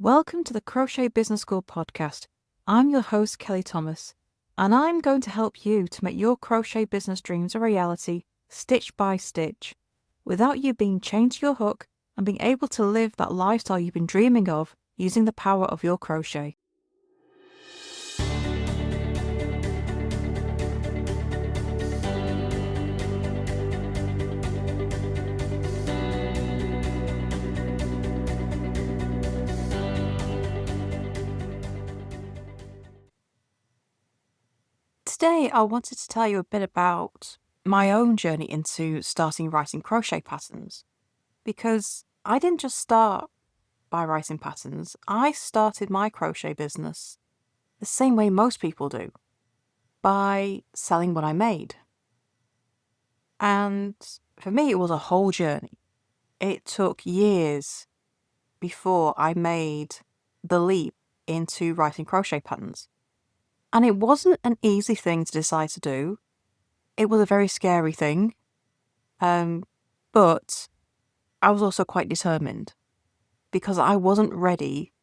Welcome to the Crochet Business School podcast. I'm your host, Kelly Thomas, and I'm going to help you to make your crochet business dreams a reality, stitch by stitch, without you being chained to your hook and being able to live that lifestyle you've been dreaming of using the power of your crochet. Today, I wanted to tell you a bit about my own journey into starting writing crochet patterns, because I didn't just start by writing patterns. I started my crochet business the same way most people do, by selling what I made. And for me, it was a whole journey. It took years before I made the leap into writing crochet patterns. And it wasn't an easy thing to decide to do. It was a very scary thing. But I was also quite determined because I wasn't ready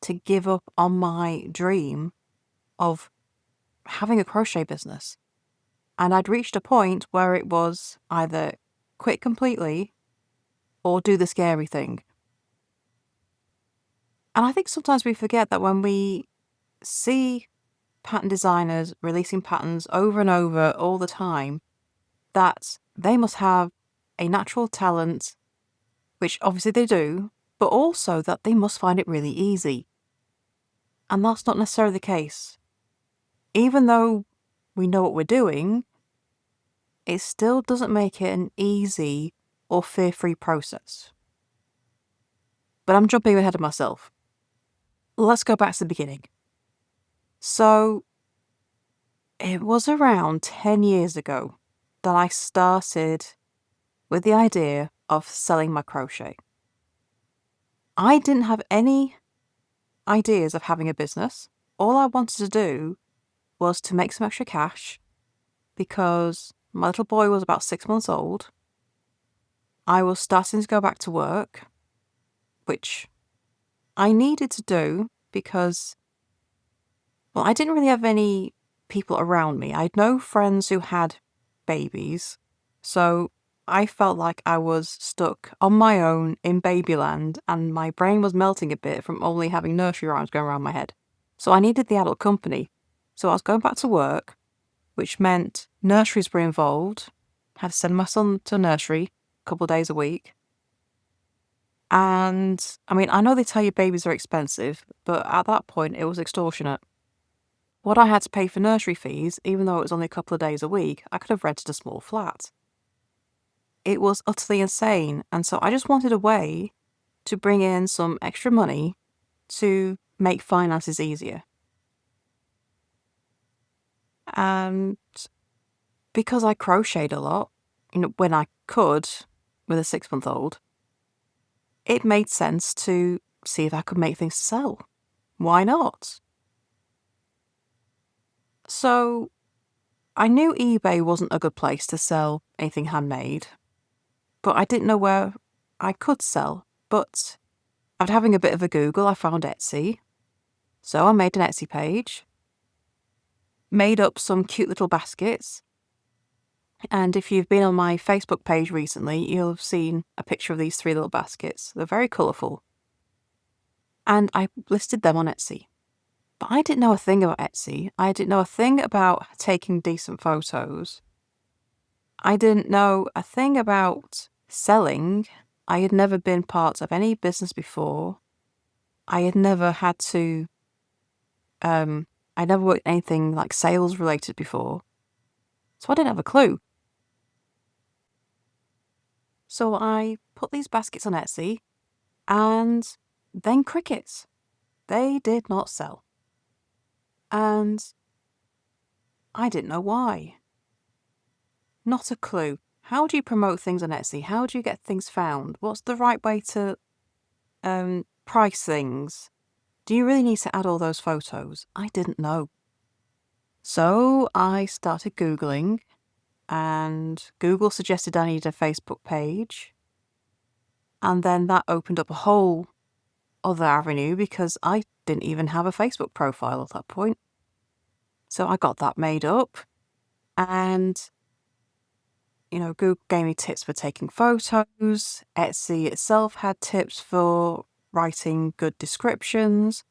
to give up on my dream of having a crochet business. And I'd reached a point where it was either quit completely or do the scary thing. And I think sometimes we forget that when we see pattern designers releasing patterns over and over all the time, that they must have a natural talent, which obviously they do, but also that they must find it really easy. And that's not necessarily the case. Even though we know what we're doing, it still doesn't make it an easy or fear-free process. But I'm jumping ahead of myself. Let's go back to the beginning. So, it was around 10 years ago that I started with the idea of selling my crochet. I didn't have any ideas of having a business. All I wanted to do was to make some extra cash because my little boy was about 6 months old. I was starting to go back to work, which I needed to do because, well, I didn't really have any people around me. I had no friends who had babies, so I felt like I was stuck on my own in babyland, and my brain was melting a bit from only having nursery rhymes going around my head. So I needed the adult company. So I was going back to work, which meant nurseries were involved. I had to send my son to nursery a couple of days a week. And, I mean, I know they tell you babies are expensive, but at that point it was extortionate. What I had to pay for nursery fees, even though it was only a couple of days a week, I could have rented a small flat. It was utterly insane, and so I just wanted a way to bring in some extra money to make finances easier. And because I crocheted a lot, when I could, with a 6-month-old, it made sense to see if I could make things to sell. Why not? So I knew eBay wasn't a good place to sell anything handmade, but I didn't know where I could sell. But after having a bit of a Google, I found Etsy. So I made an Etsy page, made up some cute little baskets. And if you've been on my Facebook page recently, you'll have seen a picture of these 3 little baskets. They're very colourful. And I listed them on Etsy. But I didn't know a thing about Etsy. I didn't know a thing about taking decent photos. I didn't know a thing about selling. I had never been part of any business before. I had never had to, I never worked anything like sales related before. So I didn't have a clue. So I put these baskets on Etsy, and then crickets. They did not sell. And I didn't know why. Not a clue. How do you promote things on Etsy? How do you get things found? What's the right way to price things? Do you really need to add all those photos? I didn't know. So I started Googling, and Google suggested I needed a Facebook page. And then that opened up a whole other avenue because I didn't even have a Facebook profile at that point. So I got that made up, and Google gave me tips for taking photos. Etsy itself had tips for writing good descriptions.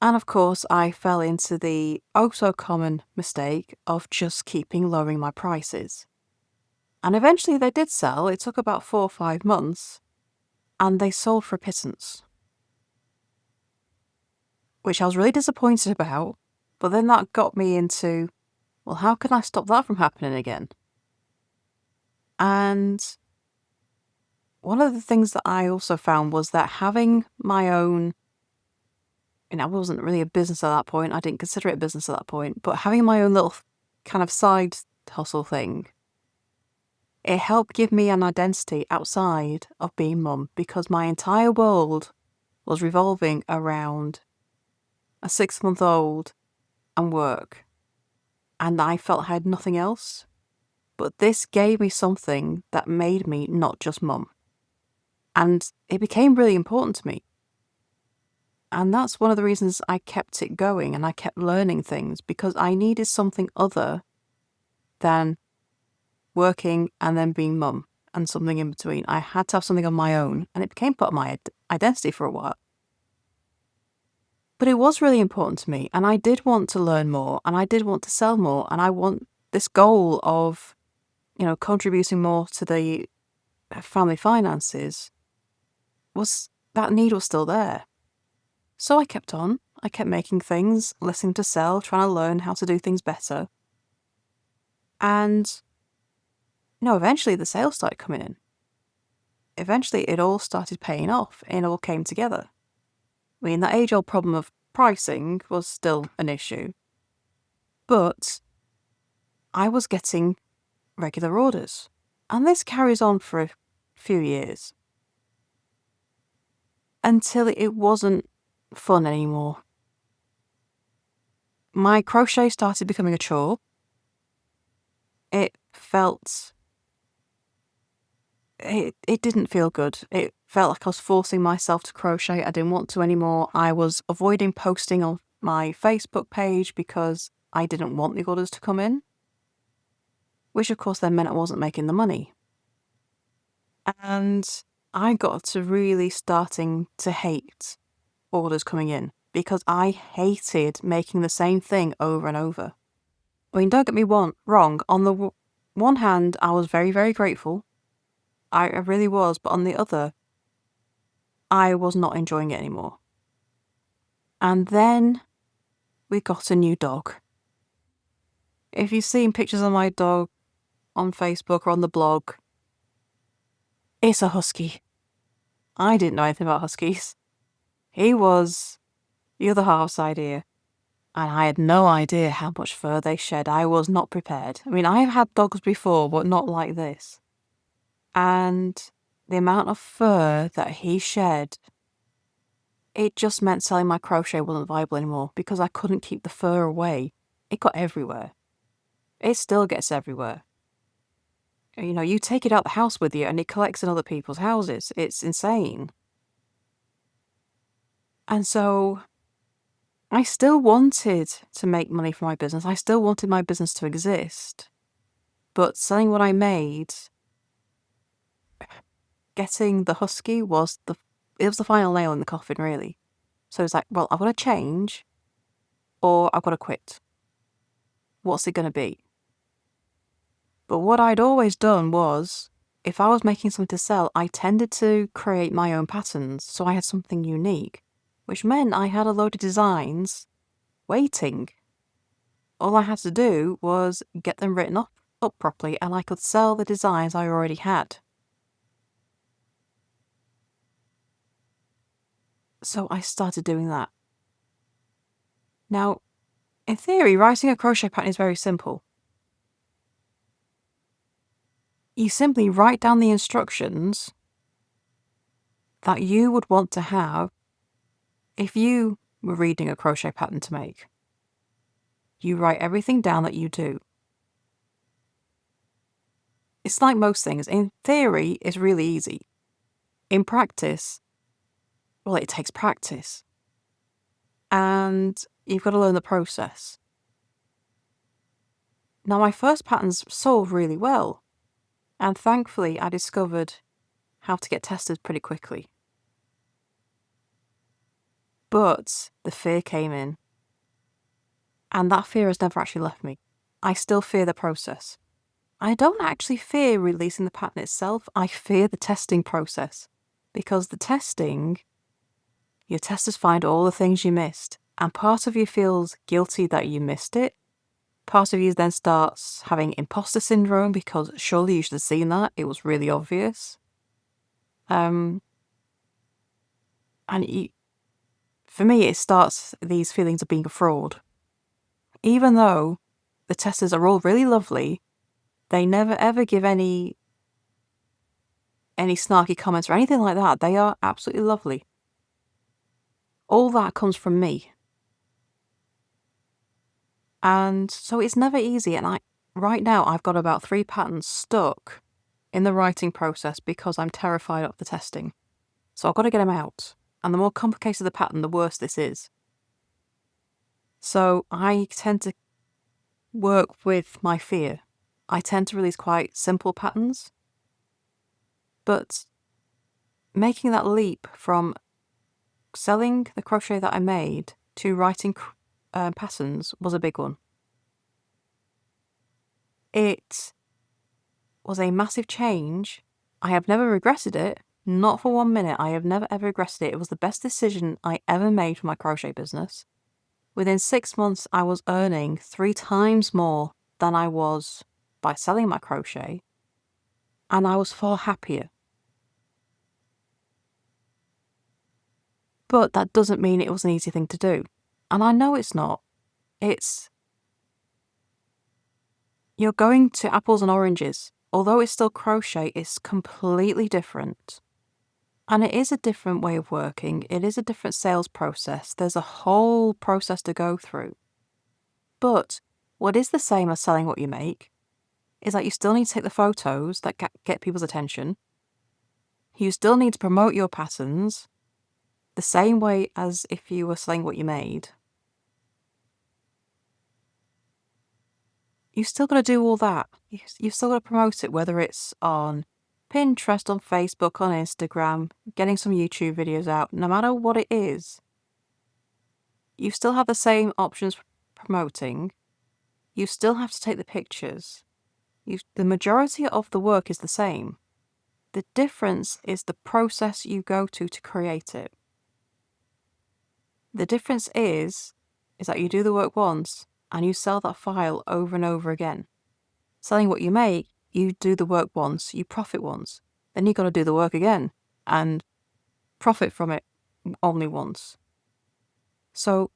And of course, I fell into the oh so common mistake of just keeping lowering my prices. And eventually they did sell. It took about 4 or 5 months, and they sold for a pittance, which I was really disappointed about. But then that got me into, well, how can I stop that from happening again? And one of the things that I also found was that having my own, I wasn't really a business at that point. I didn't consider it a business at that point, but having my own little kind of side hustle thing, it helped give me an identity outside of being mum, because my entire world was revolving around a 6-month-old and work, and I felt I had nothing else. But this gave me something that made me not just mum, and it became really important to me. And that's one of the reasons I kept it going and I kept learning things, because I needed something other than working and then being mum and something in between. I had to have something of my own, and it became part of my identity for a while. But it was really important to me, and I did want to learn more, and I did want to sell more, and I want this goal of, contributing more to the family finances. That need was still there. So I kept on. I kept making things, listening to sell, trying to learn how to do things better. And, eventually the sales started coming in. Eventually it all started paying off and it all came together. I mean, that age-old problem of pricing was still an issue. But I was getting regular orders. And this carries on for a few years. Until it wasn't fun anymore. My crochet started becoming a chore. It didn't feel good. It felt like I was forcing myself to crochet. I didn't want to anymore. I was avoiding posting on my Facebook page because I didn't want the orders to come in, which of course then meant I wasn't making the money. And I got to really starting to hate orders coming in because I hated making the same thing over and over. I mean, don't get me wrong. On the one hand, I was very, very grateful. I really was. But on the other, I was not enjoying it anymore. And then we got a new dog. If you've seen pictures of my dog on Facebook or on the blog, it's a husky. I didn't know anything about huskies. He was the other half's idea. And I had no idea how much fur they shed. I was not prepared. I mean, I've had dogs before, but not like this. And the amount of fur that he shed, it just meant selling my crochet wasn't viable anymore because I couldn't keep the fur away. It got everywhere. It still gets everywhere. You take it out the house with you and it collects in other people's houses. It's insane. And so I still wanted to make money for my business. I still wanted my business to exist. But selling what I made, getting the husky was the final nail in the coffin, really. So it's like, well, I've got to change or I've got to quit. What's it going to be? But what I'd always done was, if I was making something to sell, I tended to create my own patterns so I had something unique, which meant I had a load of designs waiting. All I had to do was get them written up properly and I could sell the designs I already had. So I started doing that. Now, in theory, writing a crochet pattern is very simple. You simply write down the instructions that you would want to have if you were reading a crochet pattern to make. You write everything down that you do. It's like most things. In theory, it's really easy. In practice, Well, it takes practice. And you've got to learn the process. Now, my first patterns sold really well. And thankfully, I discovered how to get tested pretty quickly. But the fear came in. And that fear has never actually left me. I still fear the process. I don't actually fear releasing the pattern itself. I fear the testing process. Because the testing, your testers find all the things you missed. And part of you feels guilty that you missed it. Part of you then starts having imposter syndrome because surely you should have seen that. It was really obvious. And for me, it starts these feelings of being a fraud. Even though the testers are all really lovely, they never ever give any snarky comments or anything like that. They are absolutely lovely. All that comes from me. And so it's never easy. And right now I've got about 3 patterns stuck in the writing process because I'm terrified of the testing. So I've got to get them out. And the more complicated the pattern, the worse this is. So I tend to work with my fear. I tend to release quite simple patterns. But making that leap from selling the crochet that I made to writing patterns was a big one. It was a massive change. I have never regretted it. Not for 1 minute. I have never ever regretted it. It was the best decision I ever made for my crochet business. Within 6 months, I was earning 3 times more than I was by selling my crochet. And I was far happier. But that doesn't mean it was an easy thing to do. And I know it's not. You're going to apples and oranges. Although it's still crochet, it's completely different. And it is a different way of working. It is a different sales process. There's a whole process to go through. But what is the same as selling what you make is that you still need to take the photos that get people's attention. You still need to promote your patterns the same way as if you were selling what you made. You still got to do all that. You've still got to promote it, whether it's on Pinterest, on Facebook, on Instagram, getting some YouTube videos out, no matter what it is. You still have the same options for promoting. You still have to take the pictures. The majority of the work is the same. The difference is the process you go to create it. The difference is that you do the work once and you sell that file over and over again. Selling what you make, you do the work once, you profit once. Then you've got to do the work again and profit from it only once. So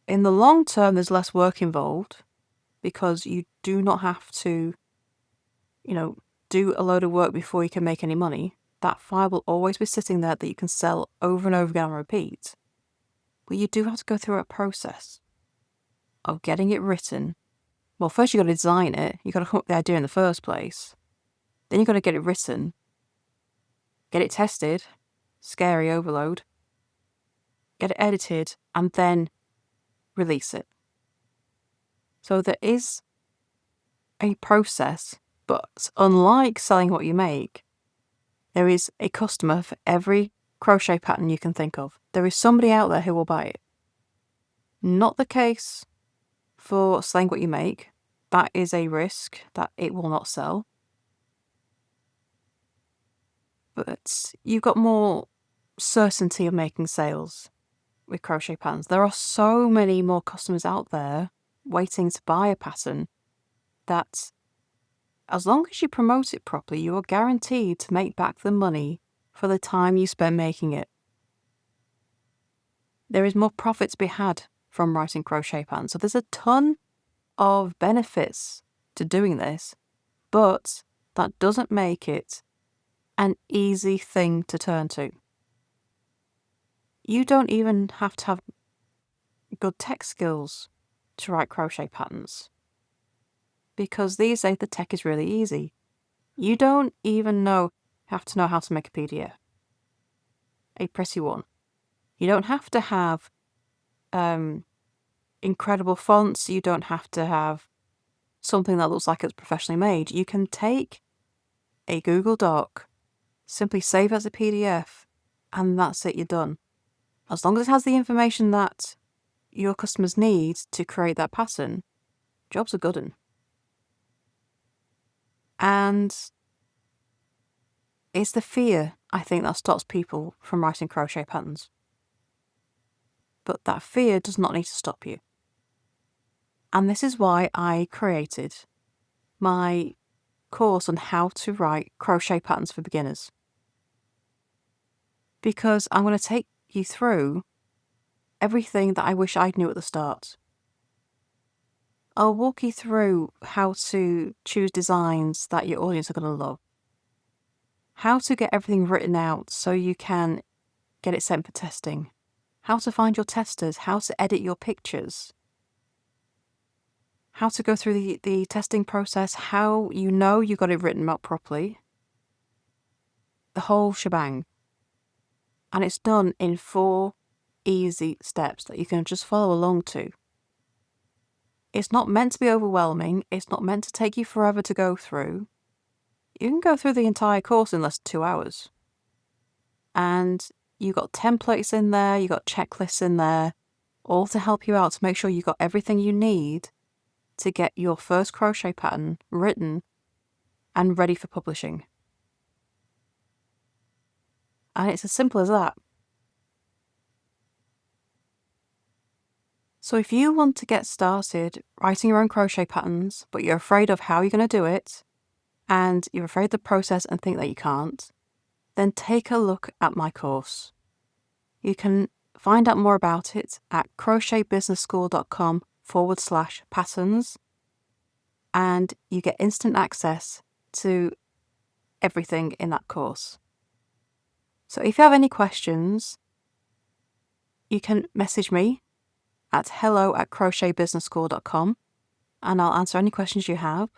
in the long term, there's less work involved because you do not have to, do a load of work before you can make any money. That file will always be sitting there that you can sell over and over again and repeat. But you do have to go through a process of getting it written. Well, first you've got to design it. You've got to come up with the idea in the first place. Then you've got to get it written. Get it tested. Scary overload. Get it edited. And then release it. So there is a process, but unlike selling what you make, there is a customer for every crochet pattern you can think of. There is somebody out there who will buy it. Not the case for selling what you make. That is a risk that it will not sell. But you've got more certainty of making sales with crochet patterns. There are so many more customers out there waiting to buy a pattern that as long as you promote it properly, you are guaranteed to make back the money for the time you spend making it. There is more profit to be had from writing crochet patterns. So there's a ton of benefits to doing this, but that doesn't make it an easy thing to turn to. You don't even have to have good tech skills to write crochet patterns, because these days the tech is really easy. You don't even have to know how to make a PDF. A pretty one. You don't have to have incredible fonts. You don't have to have something that looks like it's professionally made. You can take a Google Doc, simply save as a PDF, and that's it, you're done. As long as it has the information that your customers need to create that pattern, jobs are good 'un. And it's the fear, I think, that stops people from writing crochet patterns. But that fear does not need to stop you. And this is why I created my course on how to write crochet patterns for beginners. Because I'm going to take you through everything that I wish I'd knew at the start. I'll walk you through how to choose designs that your audience are going to love, how to get everything written out so you can get it sent for testing, how to find your testers, how to edit your pictures, how to go through the testing process, how you know you got it written out properly, the whole shebang. And it's done in 4 easy steps that you can just follow along to. It's not meant to be overwhelming. It's not meant to take you forever to go through. You can go through the entire course in less than 2 hours. And you got templates in there, you got checklists in there, all to help you out to make sure you got everything you need to get your first crochet pattern written and ready for publishing. And it's as simple as that. So if you want to get started writing your own crochet patterns, but you're afraid of how you're going to do it, and you're afraid of the process and think that you can't, then take a look at my course. You can find out more about it at crochetbusinessschool.com/patterns, and you get instant access to everything in that course. So if you have any questions, you can message me at hello@crochetbusinessschool.com, and I'll answer any questions you have.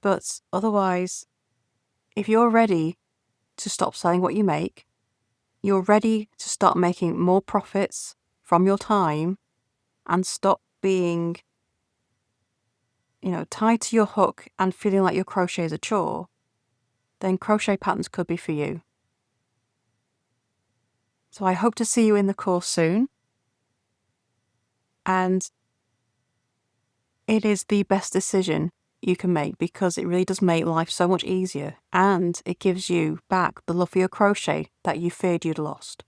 But otherwise, if you're ready to stop selling what you make, you're ready to start making more profits from your time and stop being, tied to your hook and feeling like your crochet is a chore, then crochet patterns could be for you. So I hope to see you in the course soon. And it is the best decision you can make because it really does make life so much easier, and it gives you back the love for your crochet that you feared you'd lost.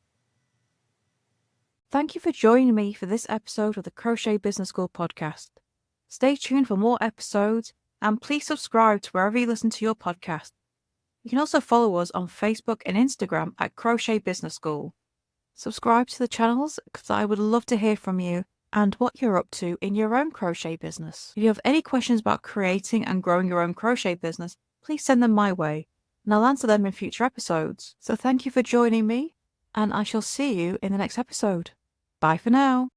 Thank you for joining me for this episode of the Crochet Business School podcast. Stay tuned for more episodes, and please subscribe to wherever you listen to your podcast. You can also follow us on Facebook and Instagram at Crochet Business School. Subscribe to the channels because I would love to hear from you and what you're up to in your own crochet business. If you have any questions about creating and growing your own crochet business, please send them my way, and I'll answer them in future episodes. So thank you for joining me, and I shall see you in the next episode. Bye for now.